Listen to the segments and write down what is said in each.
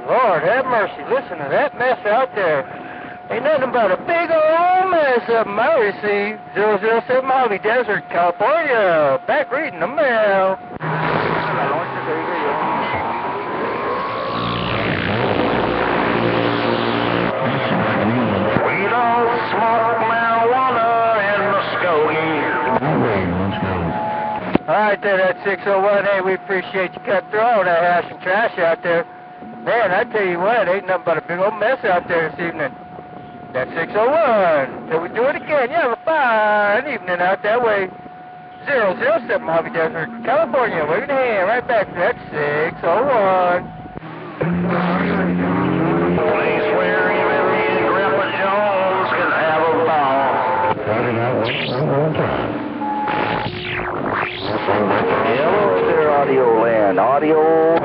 Lord have mercy. Listen to that mess out there. Ain't nothing but a big old mess of them I received. 007 Mojave Desert, California. Back reading the mail. We don't smoke marijuana in Muskogee. All right there, that 601. Hey, we appreciate you cutting through all that hash and trash out there. Man, I tell you what, ain't nothing but a big old mess out there this evening. That's 601. Till we do it again, you have a fine evening out that way. 007 Mojave Desert, California. Waving a hand right back to that 601. Place where even me and Grandpa Jones can have a ball. Hello there, Audio Land. Audio.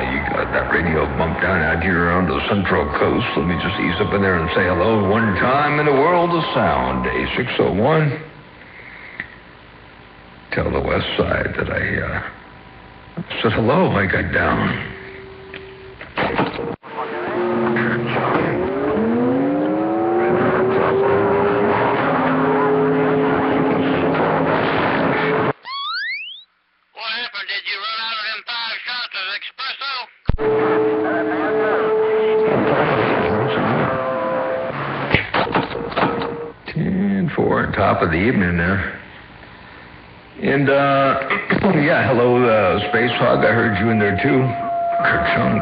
You got that radio bumped down out here on the Central Coast. Let me just ease up in there and say hello one time in the world of sound. A601. Tell the West Side that I said hello. I got down. 10-4, top of the evening there. And, yeah, hello, Space Hog. I heard you in there, too. Kerchunk.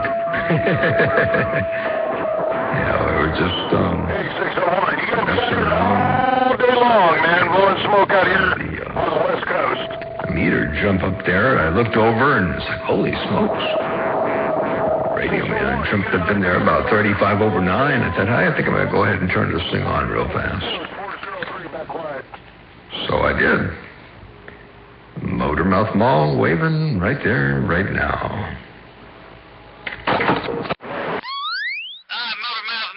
Yeah, we were just, Hey, 601, you got all day long, man, blowing smoke out here on the West Coast. The meter jump up there. I looked over, and it's like, holy smokes. Radio man jumped up in there about 35 over 9. I said, I think I'm going to go ahead and turn this thing on real fast. So I did. Motormouth Mall waving right there, right now. Motormouth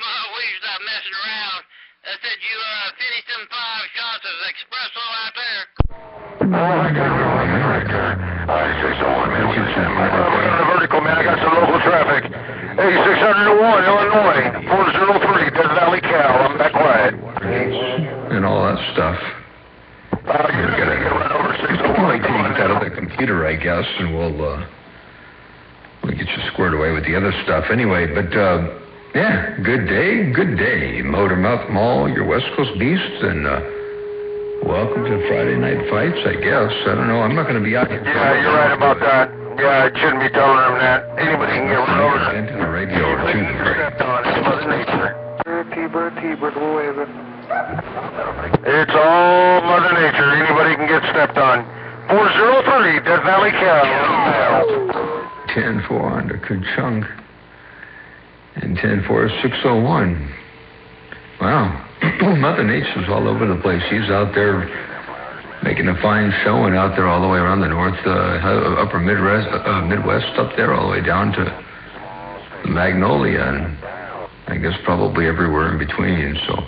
Mall, will you stop messing around? I said you finished them 5 shots of espresso out there. I got going right there. Alright, 601, man. We're on the vertical, man. I got some local traffic. Hey, 601, Illinois, 403, Death Valley, Cal. I'm back quiet. And all that stuff. You're going to run over 601. Take out of the computer, I guess, and we'll get you squared away with the other stuff anyway. But, yeah, good day, good day. Motormouth Mall, your West Coast beast, and, welcome to Friday Night Fights, I guess. I don't know. I'm not going to be out here. Yeah, you're right about that. Yeah, I shouldn't be telling them that. Anybody can get run over. Into the radio or to the Stepped on. It's Mother Nature. T-bird, we'll wave it. It's all Mother Nature. Anybody can get stepped on. 403, Death Valley, Cal. 10-4 on to Kerchunk. And 10-4, 601. Wow. Mother Nature's all over the place. She's out there making a fine showing out there all the way around the north, upper Midwest up there, all the way down to Magnolia, and I guess probably everywhere in between. So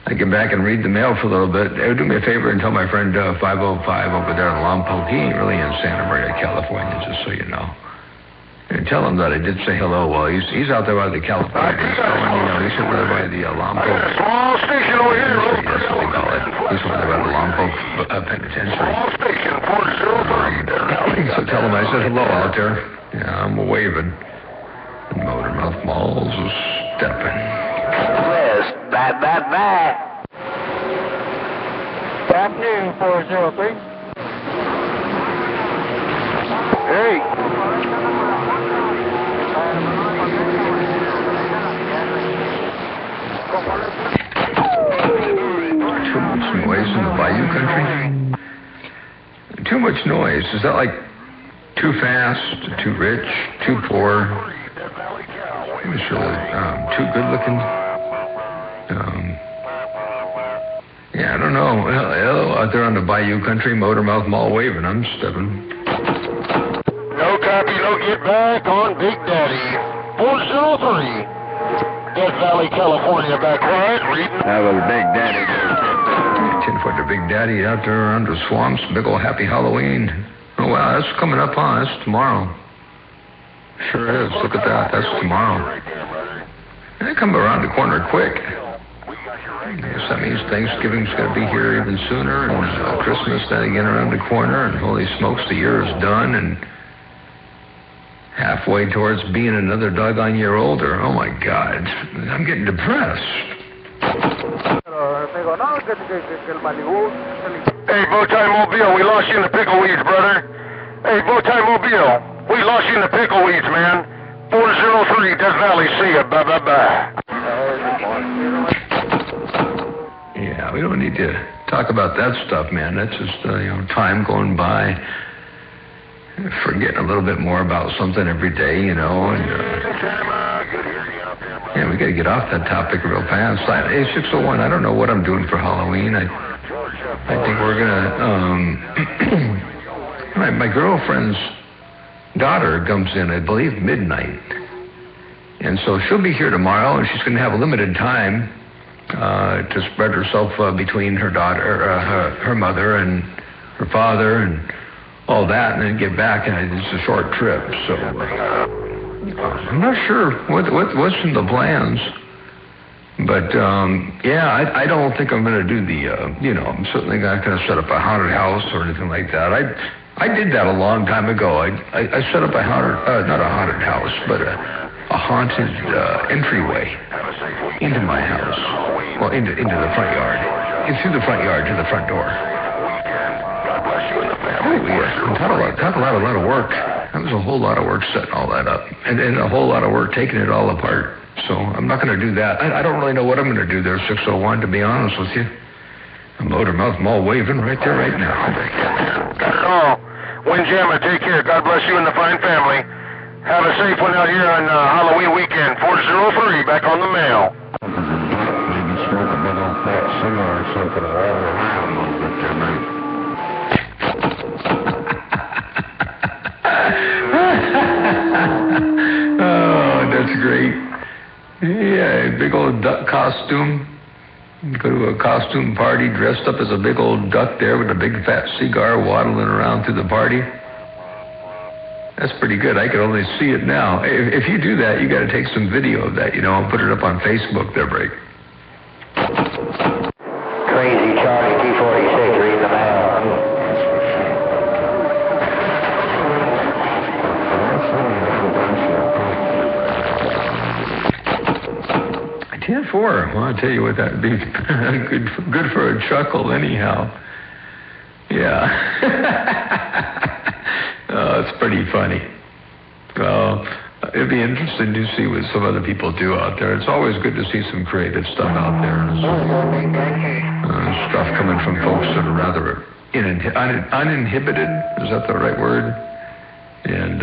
I get back and read the mail for a little bit. Do me a favor and tell my friend 505 over there in Lompoc. He ain't really in Santa Maria, California, just so you know. And tell him that I did say hello. Well, he's out there by the California. He's over there by the Lompoc. Small station over here. That's what they call it. He's over there by the Lompoc Penitentiary. Small station, 403. So tell him I said hello out there. Yeah, I'm waving. And Motormouth Mall's a stepping. West, bye. Afternoon, 403. Hey. Too much noise in the Bayou country? Too much noise. Is that like too fast, too rich, too poor? Too good looking? Yeah, I don't know. Hello, out there on the Bayou country, Motormouth Mall waving. I'm stepping. No copy, no get back on Big Daddy. 403. Death Valley, California, back right, reading. Have a Big Daddy there. 10 foot to Big Daddy out there around the swamps. Big old happy Halloween. Oh, wow, that's coming up on. That's tomorrow. Sure is. Look at that. That's tomorrow. They come around the corner quick. I guess that means Thanksgiving's going to be here even sooner, and Christmas then again around the corner, and holy smokes, the year is done, and halfway towards being another doggone year older. Oh, my God. I'm getting depressed. Hey, Bowtie Mobile, we lost you in the pickleweeds, brother. Hey, Bowtie Mobile, we lost you in the pickleweeds, man. 403 Death Valley, see ya. Bye. Yeah, we don't need to talk about that stuff, man. That's just, time going by. Forgetting a little bit more about something every day, and yeah, we got to get off that topic real fast. Hey, 601, I don't know what I'm doing for Halloween. I think we're gonna. My girlfriend's daughter comes in, I believe, midnight, and so she'll be here tomorrow, and she's going to have a limited time to spread herself between her daughter, her mother, and her father, and all that, and then get back, and it's a short trip, so I'm not sure what's in the plans, but yeah, I don't think I'm going to do the, I'm certainly not going to set up a haunted house or anything like that. I did that a long time ago. I set up a haunted, not a haunted house, but a haunted entryway into my house, well, into the front yard, through the front yard to the front door. Oh, yeah. Got a lot of work. That was a whole lot of work setting all that up. And a whole lot of work taking it all apart. So I'm not going to do that. I don't really know what I'm going to do there, 601, to be honest with you. A Motormouth Mall waving right there right now. Oh, Windjammer, take care. God bless you and the fine family. Have a safe one out here on Halloween weekend. 403, back on the mail. Maybe smoke a big old fat cigar or something all around a little bit there, mate. Oh, that's great. Yeah, big old duck costume. Go to a costume party dressed up as a big old duck there with a big fat cigar waddling around through the party. That's pretty good. I can only see it now. If you do that, you got to take some video of that, and put it up on Facebook there, Break. Crazy Charlie T46 reading the mail. 10-4. Well, I'll tell you what, that'd be good for a chuckle anyhow. Yeah. Oh, it's pretty funny. Well, it'd be interesting to see what some other people do out there. It's always good to see some creative stuff out there. Stuff coming from folks that are rather uninhibited. Is that the right word? And,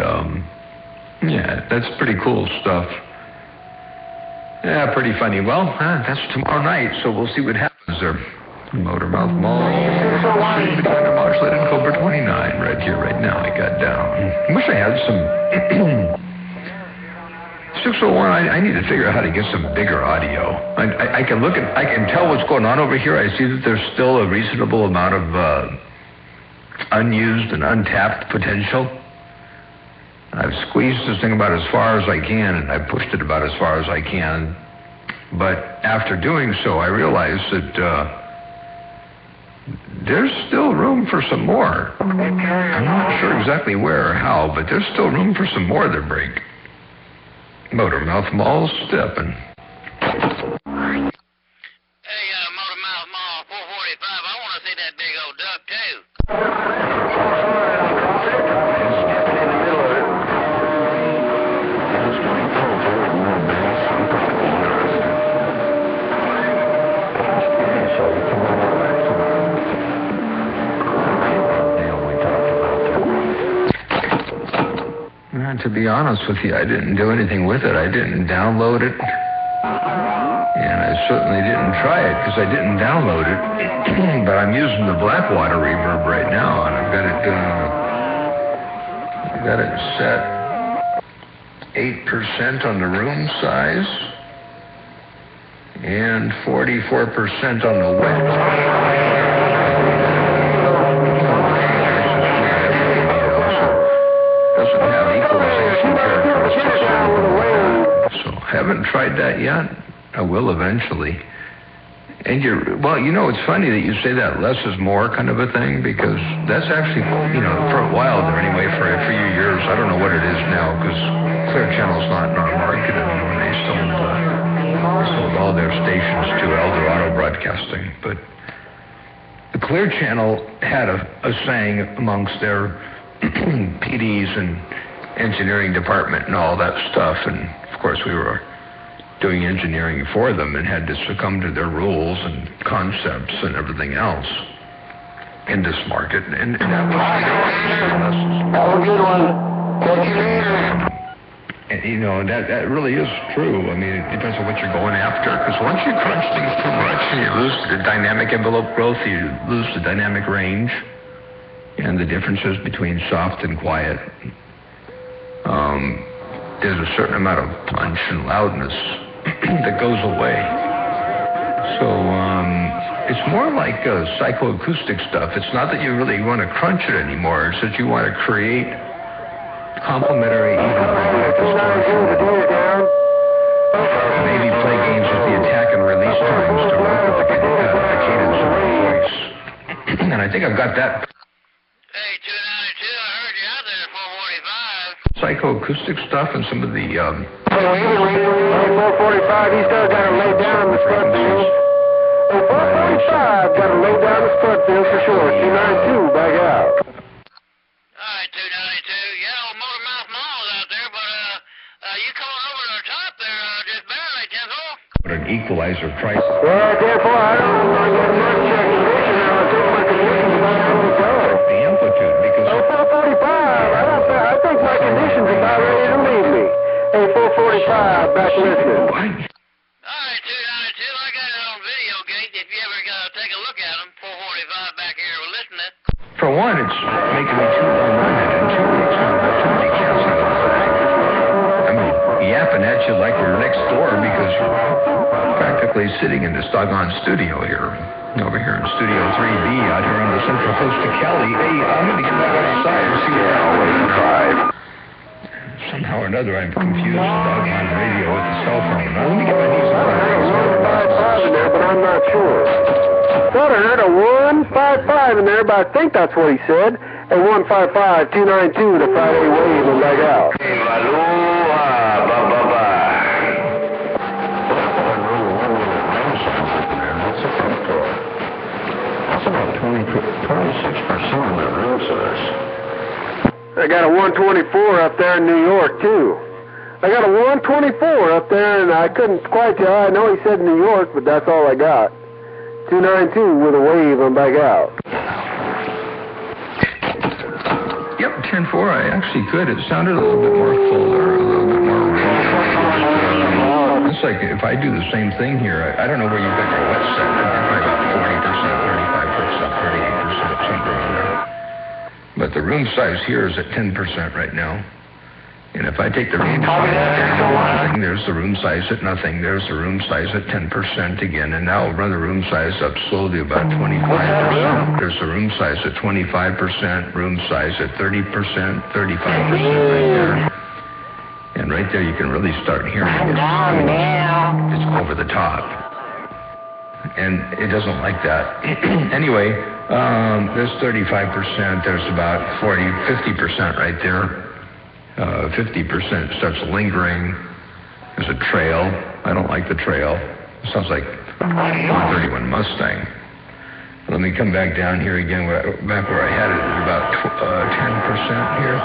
yeah, that's pretty cool stuff. Yeah, pretty funny. Well, that's tomorrow night, so we'll see what happens there. Motormouth Mall, modulated Cobra 29, right here, right now. I got down. I wish I had some 601. I need to figure out how to get some bigger audio. I can tell what's going on over here. I see that there's still a reasonable amount of unused and untapped potential. I've squeezed this thing about as far as I can, and I've pushed it about as far as I can. But after doing so, I realized that there's still room for some more. I'm not sure exactly where or how, but there's still room for some more there, Break. Motormouth Mall stepping. Hey, Motormouth Mall 445, I want to see that big old duck, too. To be honest with you, I didn't do anything with it. I didn't download it. And I certainly didn't try it because I didn't download it. But I'm using the Blackwater reverb right now, and I've got it set 8% on the room size and 44% on the width. that yet. I will eventually. And well, you know, it's funny that you say that less is more kind of a thing, because that's actually, you know, for a while there anyway, for a few years, I don't know what it is now, because Clear Channel's not in our market anymore. They sold all their stations to Eldorado Broadcasting. But the Clear Channel had a saying amongst their PDs and engineering department and all that stuff, and of course we were doing engineering for them and had to succumb to their rules and concepts and everything else in this market. And that was have a good one. Catch you later. And, you know, that really is true. I mean, it depends on what you're going after, because once you crunch things too much and you lose the dynamic envelope growth, you lose the dynamic range and the differences between soft and quiet. There's a certain amount of punch and loudness that goes away. So it's more like psychoacoustic stuff. It's not that you really want to crunch it anymore. It's that you want to create complementary distortion. Maybe play games with the attack and release times to work with the cadence of your voice. And I think I've got that. Hey, 292, I heard you out there at 445. Psychoacoustic stuff and some of the 445, he still got to lay down the spud field. 445, got to lay down the spud field for sure. 292, back out. Alright, 292. Yeah, old Motor Mouth Mall's out there, but you coming over to the top there just barely, Tinsel. what an equalizer price. Well, therefore, I don't want to get much condition now. I think my condition's about ready to go. The amplitude, because 445, I think my condition's about ready to leave me. Hey, 445, back listening. Alright, 292, I got it on video gate if you ever take a look at them. 445 back here listening. for one, it's making me too long-winded, and two, it's too many cats on the thing. I mean, yapping at you like you're next door, because you're practically sitting in this doggone studio here, over here in Studio 3B, out here on the Central Coast of Cali. Hey, I'm going to get back outside and see what happens. Somehow or another, I'm confused the doggone radio with the cell phone. Now, let me get my knees on the 155 in there, but I'm not sure. Thought I heard a 155 in there, but I think that's what he said. A 155, 292, the Friday wave and back out. That's about 26% of the room size. I got a 124 up there in New York, too. I got a 124 up there, and I couldn't quite tell. I know he said New York, but that's all I got. 292 with a wave, I'm back out. Yep, 10-4, I actually could. It sounded a little bit more fuller, a little bit more real. It's like if I do the same thing here, I don't know where you've got your wet set. Probably about 40%, 35%, 38%, somewhere in there. But the room size here is at 10% right now. And if I take the room size at nothing, there's the room size at nothing. There's the room size at 10% again. And now I'll run the room size up slowly about 25%. There's the room size at 25%, room size at 30%, 35% right there. And right there you can really start hearing it. I mean, it's over the top. And it doesn't like that. Anyway, there's 35%. There's about 50% right there. 50% starts lingering. There's a trail. I don't like the trail. It sounds like 131 Mustang. Let me come back down here again, back where I had it, about 10% here.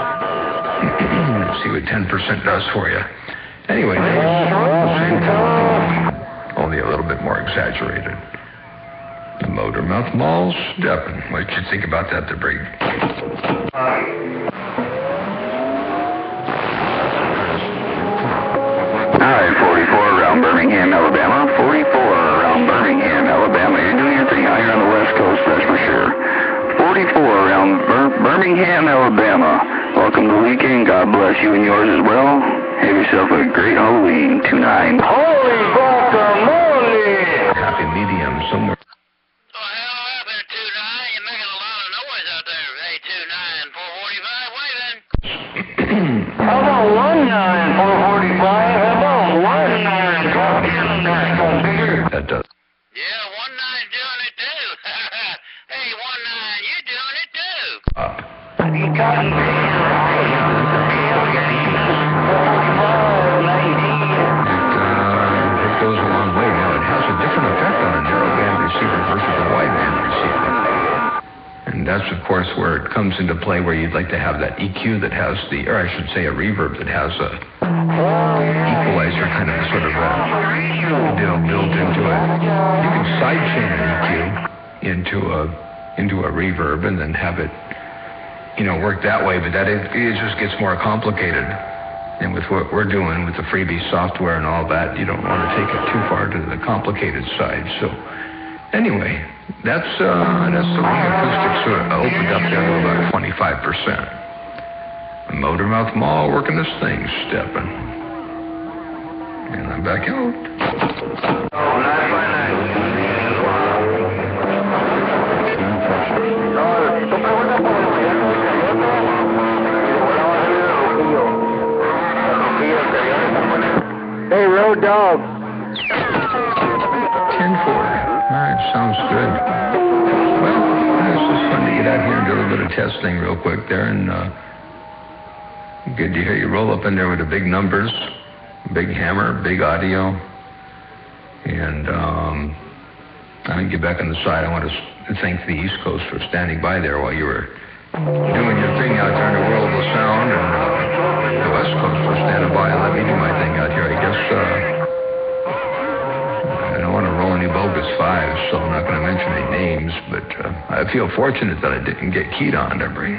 Let's see what 10% does for you. Anyway, only a little bit more exaggerated. The Motor Mouth Mall's stepping. What did you think about that, the brig? Alright, 44 around Birmingham, Alabama. 44 around Birmingham, Alabama. You're doing your thing out here on the West Coast, that's for sure. 44 around Birmingham, Alabama. Welcome to the weekend. God bless you and yours as well. Have yourself a great Halloween. 29. Holy guacamole! Happy medium somewhere. Oh, hell out there, 29. You're making a lot of noise out there. Hey, 29, 445, waving. How about 19, 445? How about 19? It goes a long way. Now, it has a different effect on a narrowband receiver versus a wideband receiver. And that's, of course, where it comes into play, where you'd like to have that EQ that has the, or I should say a reverb that has a equalizer kind of sort of built into it. You can sidechain an EQ into a reverb and then have it, work that way, but that it just gets more complicated. And with what we're doing with the freebie software and all that, you don't want to take it too far to the complicated side. So anyway, that's the ring acoustics sort of opened up there to about 25%. Motormouth Mall working this thing, stepping. And I'm back out. Hey, Road Dog. 10-4. All right, sounds good. Well, it's just fun to get out here and do a little bit of testing real quick there. And good to hear you roll up in there with the big numbers, big hammer, big audio. And I can get back on the side. I want to thank the East Coast for standing by there while you were doing your thing out there in the world of sound, and the West Coast for standing by and let me do my thing out here. I guess I don't want to roll any bogus fives, so I'm not going to mention any names, but I feel fortunate that I didn't get keyed on to bring.